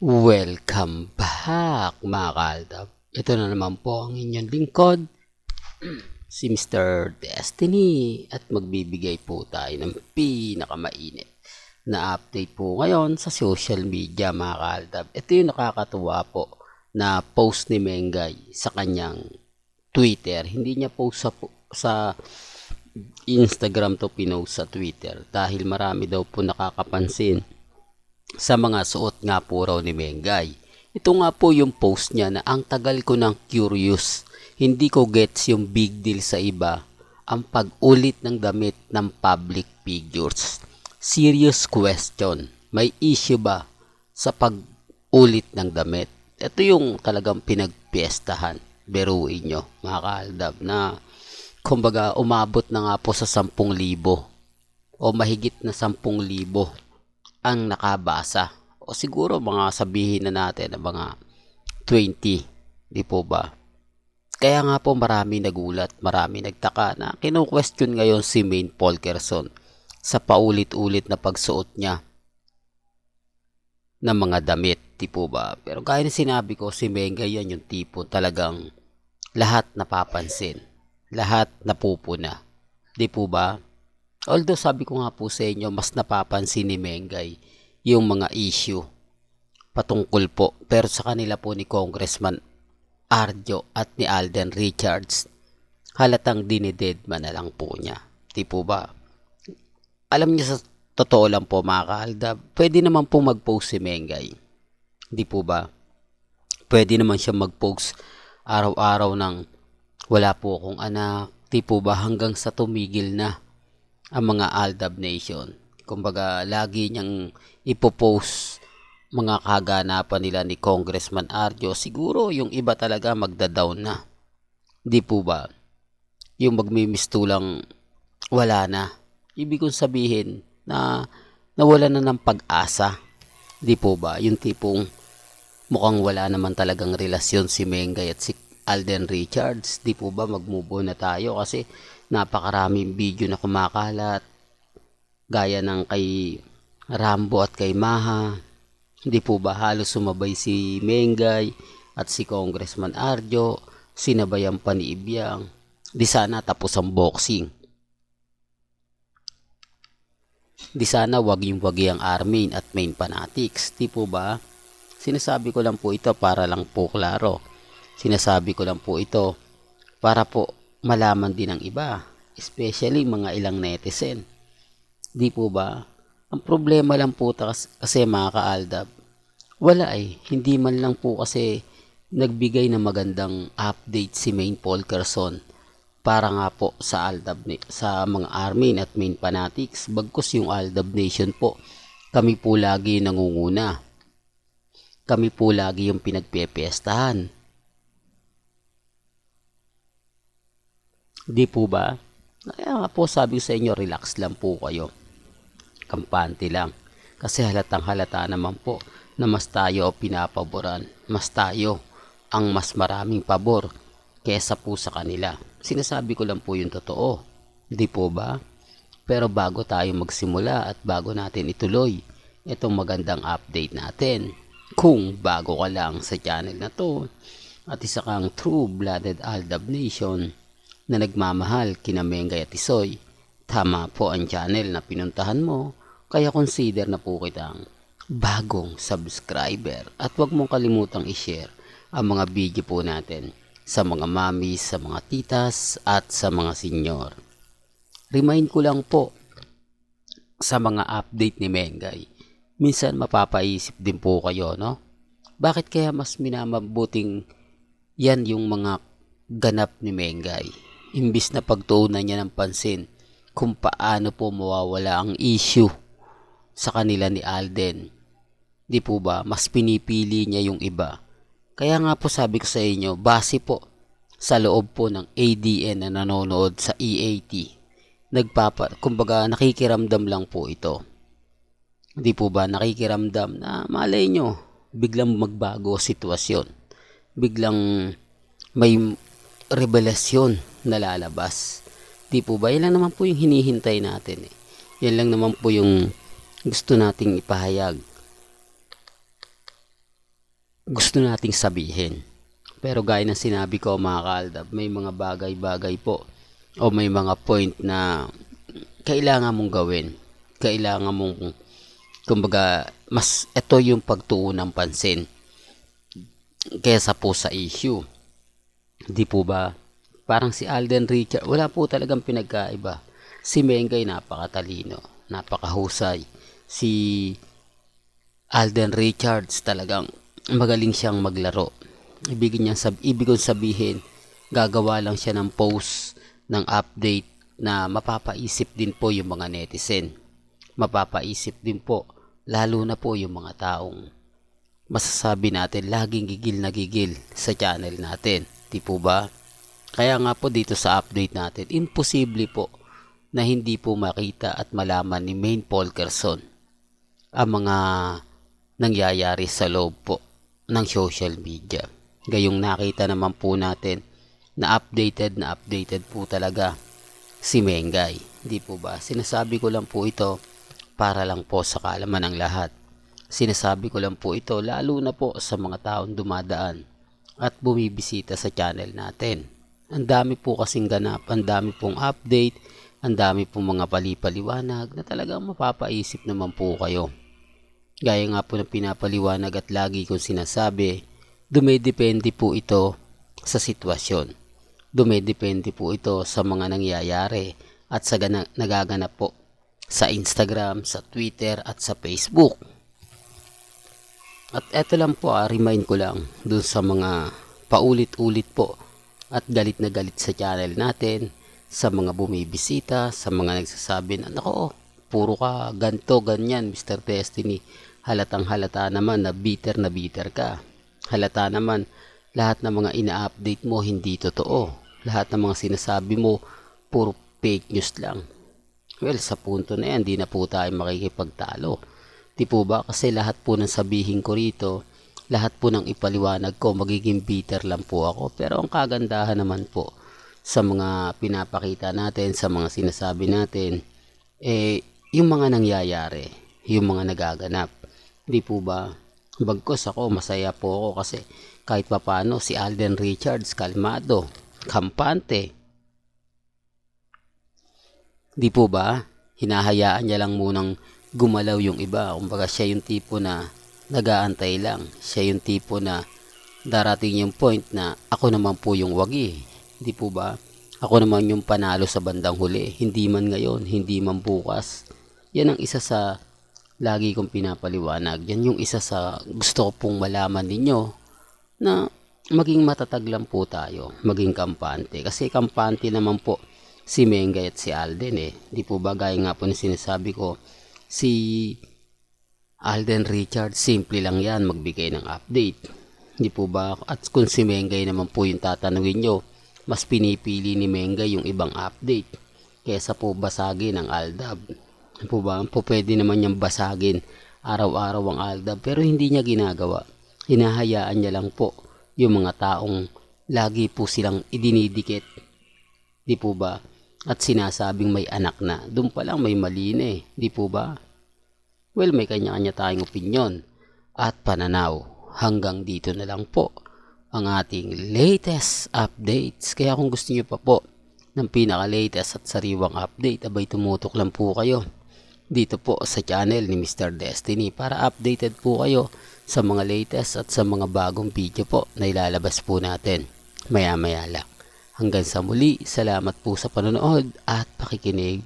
Welcome back mga kaaldab. Ito na naman po ang inyong lingkod, si Mr. Destiny, at magbibigay po tayo ng pinakamainit na update po ngayon sa social media mga kaaldab. Ito yung nakakatuwa po na post ni Mengay sa kanyang Twitter. Hindi niya post sa Instagram to pinost sa Twitter dahil marami daw po nakakapansin sa mga suot nga po raw ni Mengay. Ito nga po yung post niya na ang tagal ko ng curious. Hindi ko gets yung big deal sa iba ang pag-ulit ng damit ng public figures. Serious question. May issue ba sa pag-ulit ng damit? Ito yung talagang pinagpiestahan. Beruin nyo mga kaaldab na kumbaga umabot na nga po sa 10,000 o mahigit na 10,000 ang nakabasa, o siguro mga sabihin na natin na mga 20, di po ba? Kaya nga po marami nagulat, marami nagtaka na kinu-question ngayon si Maine Polkerson sa paulit-ulit na pagsuot niya ng mga damit, di po ba? Pero gaya na sinabi ko, si Mengay yan yung tipo talagang lahat napapansin, lahat napupuna, di po ba? Although sabi ko nga po sa inyo, mas napapansin ni Mengay yung mga issue patungkol po. Pero sa kanila po ni Congressman Arjo at ni Alden Richards, halatang dinidedma na lang po niya. Di po ba? Alam niya, sa totoo lang po mga kaaldab, pwede naman po mag-post si Mengay. Di po ba? Pwede naman siya mag-post araw-araw ng wala po akong anak. Di po ba? Hanggang sa tumigil na ang mga Aldab Nation. Kumbaga, lagi niyang ipopost mga kaganapan nila ni Congressman Arjo. Siguro yung iba talaga magda-down na. Di po ba? Yung magmimistulang wala na. Ibig kong sabihin na nawala na ng pag-asa. Di po ba? Yung tipong mukhang wala naman talagang relasyon si Mengay at si Alden Richards. Di po ba? Mag-move on na tayo kasi napakaraming video na kumakalat gaya ng kay Rambo at kay Maha. Hindi po ba halos sumabay si Mengay at si Congressman Arjo, sinabayan pa ni Ibiang. Di sana tapos ang boxing. Di sana waging-wagi ang Armin at Main Fanatics. Di po ba? Sinasabi ko lang po ito para lang po klaro. Sinasabi ko lang po ito para po malaman din ng iba, especially mga ilang netizen. Di po ba? Ang problema lang po kasi mga kaaldab, wala hindi man lang po kasi nagbigay ng magandang update si Maine Polkerson para nga po sa Aldab, sa mga Armin at Main Fanatics. Bagkus yung Aldab Nation po, kami po lagi nangunguna. Kami po lagi yung pinagpepiestahan. Di po ba? Kaya nga po sabi sa inyo, relax lang po kayo. Kampante lang. Kasi halatang halata naman po na mas tayo pinapaboran. Mas tayo ang mas maraming pabor kesa po sa kanila. Sinasabi ko lang po yung totoo. Di po ba? Pero bago tayo magsimula at bago natin ituloy itong magandang update natin, kung bago ka lang sa channel na to at isa kang true-blooded Aldab Nation na nagmamahal kina Mengay at Isoy, tama po ang channel na pinuntahan mo, kaya consider na po kitang bagong subscriber at huwag mong kalimutang i-share ang mga video po natin sa mga mami, sa mga titas at sa mga senyor. Remind ko lang po sa mga update ni Mengay, minsan mapapaisip din po kayo, no? Bakit kaya mas minamabuting yan yung mga ganap ni Mengay, imbis na pagtuunan niya ng pansin kung paano po mawawala ang issue sa kanila ni Alden. Di po ba? Mas pinipili niya yung iba. Kaya nga po sabi ko sa inyo, base po sa loob po ng ADN na nanonood sa EAT, kumbaga nakikiramdam lang po ito. Di po ba? Nakikiramdam na malay nyo, biglang magbago sitwasyon. Biglang may revelasyon na lalabas. Di po ba? Yan lang naman po yung hinihintay natin. Yan lang naman po yung gusto nating ipahayag. gusto nating sabihin. Pero gaya ng sinabi ko mga kaaldab, may mga bagay-bagay po o may mga point na kailangan mong gawin. Kailangan mong, kumbaga, mas ito yung pagtuon ng pansin kesa po sa issue. Di po ba? Parang si Alden Richards, wala po talagang pinagkaiba. Si Mengay napakatalino, napakahusay. Si Alden Richards talagang magaling siyang maglaro. Ibig kong sabihin, gagawa lang siya ng post, ng update na mapapaisip din po yung mga netizen. Mapapaisip din po, lalo na po yung mga taong masasabi natin laging gigil na gigil sa channel natin. Di po ba? Kaya nga po dito sa update natin, imposible po na hindi po makita at malaman ni Maine Polkerson ang mga nangyayari sa loob po ng social media. Gayong nakita naman po natin na updated po talaga si Mengay. Di po ba? Sinasabi ko lang po ito para lang po sa kaalaman ng lahat. Sinasabi ko lang po ito lalo na po sa mga taong dumadaan at bumibisita sa channel natin. Ang dami po kasing ganap, ang dami pong update, ang dami pong mga palipaliwanag na talagang mapapaisip naman po kayo. Gaya nga po ng pinapaliwanag at lagi kong sinasabi, dumedepende po ito sa sitwasyon. Dumedepende po ito sa mga nangyayari at sa nagaganap po sa Instagram, sa Twitter at sa Facebook. At eto lang po, remind ko lang dun sa mga paulit-ulit po at galit na galit sa channel natin, sa mga bumibisita, sa mga nagsasabi na, nako, puro ka ganto, ganyan, Mr. Destiny. Halatang halata naman na bitter ka. Halata naman, lahat ng mga ina-update mo hindi totoo. Lahat ng mga sinasabi mo, puro fake news lang. Well, sa punto na yan, di na po tayo makikipagtalo. Di po ba? Kasi lahat po ng sabihin ko rito, lahat po ng ipaliwanag ko, magiging bitter lang po ako. Pero ang kagandahan naman po sa mga pinapakita natin, sa mga sinasabi natin, yung mga nangyayari, yung mga nagaganap. Di po ba? Bagkos ako, masaya po ako kasi kahit papano si Alden Richards, kalmado, kampante. Di po ba? Hinahayaan niya lang munang gumalaw yung iba. Kumbaga siya yung tipo na nag-aantay lang. Siya yung tipo na darating yung point na ako naman po yung wagi. Di po ba? Ako naman yung panalo sa bandang huli. Hindi man ngayon, hindi man bukas. Yan ang isa sa lagi kong pinapaliwanag. Yan yung isa sa gusto ko pong malaman ninyo na maging matatag lang po tayo. Maging kampante. Kasi kampante naman po si Mengay at si Alden Di po ba? Gaya nga po na sinasabi ko, si Alden Richards, simple lang yan, magbigay ng update. Di po ba? At kung si Mengay naman po yung tatanungin nyo, mas pinipili ni Mengay yung ibang update kesa po basagin ang Aldab. Di po ba? Pwede naman niyang basagin araw-araw ang Aldab, pero hindi niya ginagawa. Hinahayaan niya lang po yung mga taong lagi po silang idinidikit. Di po ba? At sinasabing may anak na. Doon pa lang may mali na Di po ba? Well, may kanya-kanya tayong opinyon at pananaw. Hanggang dito na lang po ang ating latest updates. Kaya kung gusto niyo pa po ng pinaka-latest at sariwang update, abay tumutok lang po kayo dito po sa channel ni Mr. Destiny para updated po kayo sa mga latest at sa mga bagong video po na ilalabas po natin maya-maya lang. Hanggang sa muli, salamat po sa panonood at pakikinig.